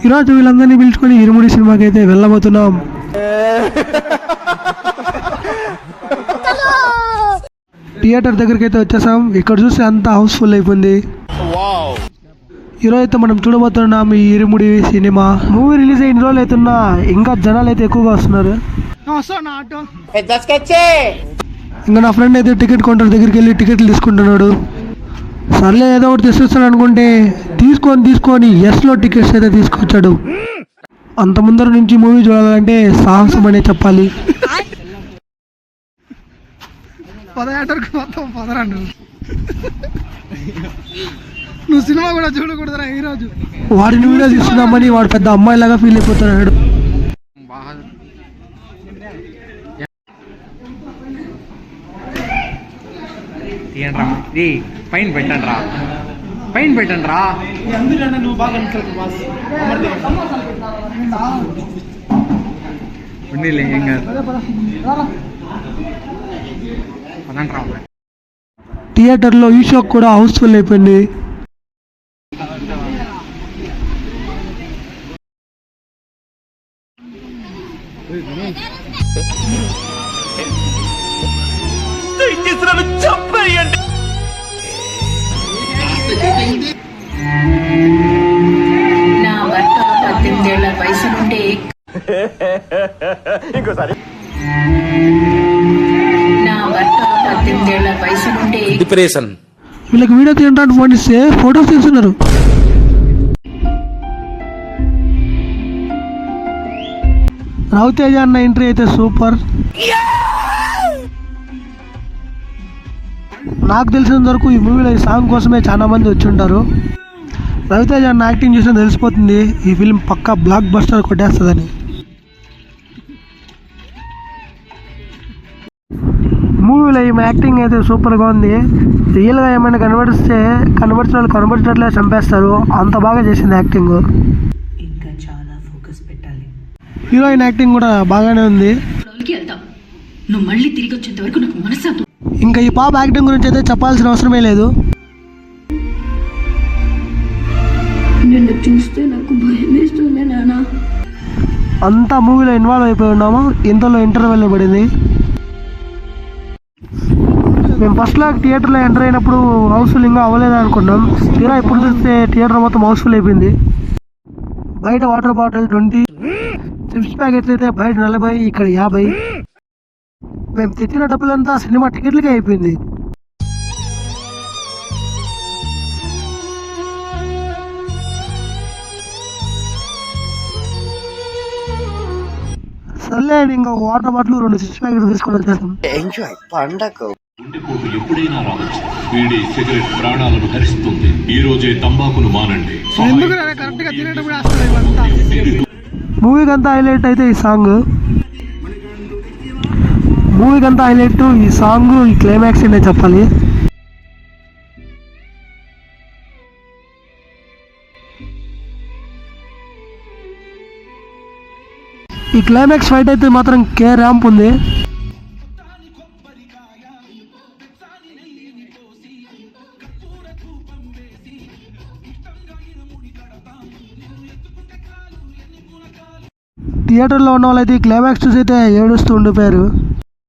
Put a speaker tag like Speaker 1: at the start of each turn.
Speaker 1: ఈరోజు వీళ్ళందరినీ పిలుచుకొని ఇరుముడి సినిమాకి అయితే వెళ్ళబోతున్నాం. థియేటర్ దగ్గరికి అయితే వచ్చేసాం. ఇక్కడ చూస్తే అంతా హౌస్ఫుల్ అయిపోయింది. ఈరోజు అయితే మనం చూడబోతున్నాం ఈ ఇరుముడి సినిమా. మూవీ రిలీజ్ అయిన రోజులు అవుతున్నా ఇంకా జనాలు అయితే ఎక్కువగా వస్తున్నారు. ఇంకా నా ఫ్రెండ్ అయితే టికెట్ కౌంటర్ దగ్గరికి వెళ్ళి టికెట్లు తీసుకుంటున్నాడు. సర్లే ఏదో ఒకటి తీసుకొస్తాను అనుకుంటే తీసుకొని ఎస్లో టికెట్స్ అయితే తీసుకొచ్చాడు. అంత ముందర నుంచి మూవీ చూడాలంటే సాహసం అనే చెప్పాలి.
Speaker 2: నువ్వు సినిమా కూడా చూడకూడదురా ఈరోజు.
Speaker 1: వాడిని వీడియో తీసుకున్నామని వాడు పెద్ద అమ్మాయిలాగా ఫీల్ అయిపోతున్నాడు.
Speaker 3: పైన పెట్టండి రా
Speaker 2: నువ్వు బాగా
Speaker 1: థియేటర్లో ఈ షో కూడా హౌస్ఫుల్ అయిపోయింది.
Speaker 4: నా భర్త 18 ఏళ్ల వయసు నుండి
Speaker 5: డిప్రెషన్.
Speaker 1: వీళ్ళకి వీడియో తీయడానికి ఫోన్ ఇస్తే ఫొటోస్ తీస్తున్నారు. రవితేజ అన్న ఎంట్రీ అయితే సూపర్. నాకు తెలిసినంత వరకు ఈ మూవీలో ఈ సాంగ్ కోసమే చాలా మంది వచ్చి ఉంటారు. రవితేజ అన్న యాక్టింగ్ చూసినా తెలిసిపోతుంది ఈ ఫిల్మ్ పక్కా బ్లాక్ బస్టర్ కొట్టేస్తుందని. మూవీలో ఈమె యాక్టింగ్ అయితే సూపర్గా ఉంది. రియల్గా ఏమైనా కనబడినట్లే చంపేస్తారు, అంత బాగా చేసింది యాక్టింగ్.
Speaker 4: ఇంకా చాలా ఫోకస్ పెట్టాలి.
Speaker 1: హీరోయిన్ యాక్టింగ్ కూడా బాగానే ఉంది.
Speaker 4: నువ్వు మళ్ళీ తిరిగి వచ్చేంత వరకు నాకు మనసు.
Speaker 1: ఇంకా ఈ పాప యాక్టింగ్ గురించి అయితే చెప్పాల్సిన అవసరమే లేదు.
Speaker 4: నిన్ను చూస్తే నాకు భయం వేస్తుంది నాన్న.
Speaker 1: అంతా మూవీలో ఇన్వాల్వ్ అయిపోయి ఉన్నాము. ఇంతలో ఇంటర్వెల్ పడింది. మేము ఫస్ట్లో థియేటర్లో ఎంటర్ అయినప్పుడు హౌస్ఫుల్ ఇంకా అవ్వలేదు అనుకున్నాం. తీరా ఇప్పుడు చూస్తే థియేటర్ మొత్తం హౌస్ఫుల్ అయిపోయింది. బయట వాటర్ బాటిల్ 20, చిప్స్ ప్యాకెట్లు అయితే బయట 40, ఇక్కడ 50. మేము తెచ్చిన డబ్బులంతా సినిమా టికెట్లకే అయిపోయింది. సర్లే ఇంకా వాటర్ బాటిల్ 2 చిప్స్ ప్యాకెట్లు తీసుకొని వచ్చేస్తాం.
Speaker 6: గుండెపోటు ఎప్పుడైనా రావచ్చు. బీడీ సిగరెట్ ప్రాణాలను హరిస్తుంది. ఈ రోజే తంబాకును మానండి.
Speaker 1: మూవీకి అంతా హైలైట్ అయితే ఈ సాంగ్. ఈ సాంగ్ ఈ క్లైమాక్స్ అనే చెప్పాలి. ఈ క్లైమాక్స్ ఫైట్ అయితే మాత్రం కే ర్యాంప్ ఉంది. థియేటర్లో ఉన్న వాళ్ళైతే ఈ క్లైమాక్స్ చూసి అయితే ఏడుస్తూ ఉండిపోయారు.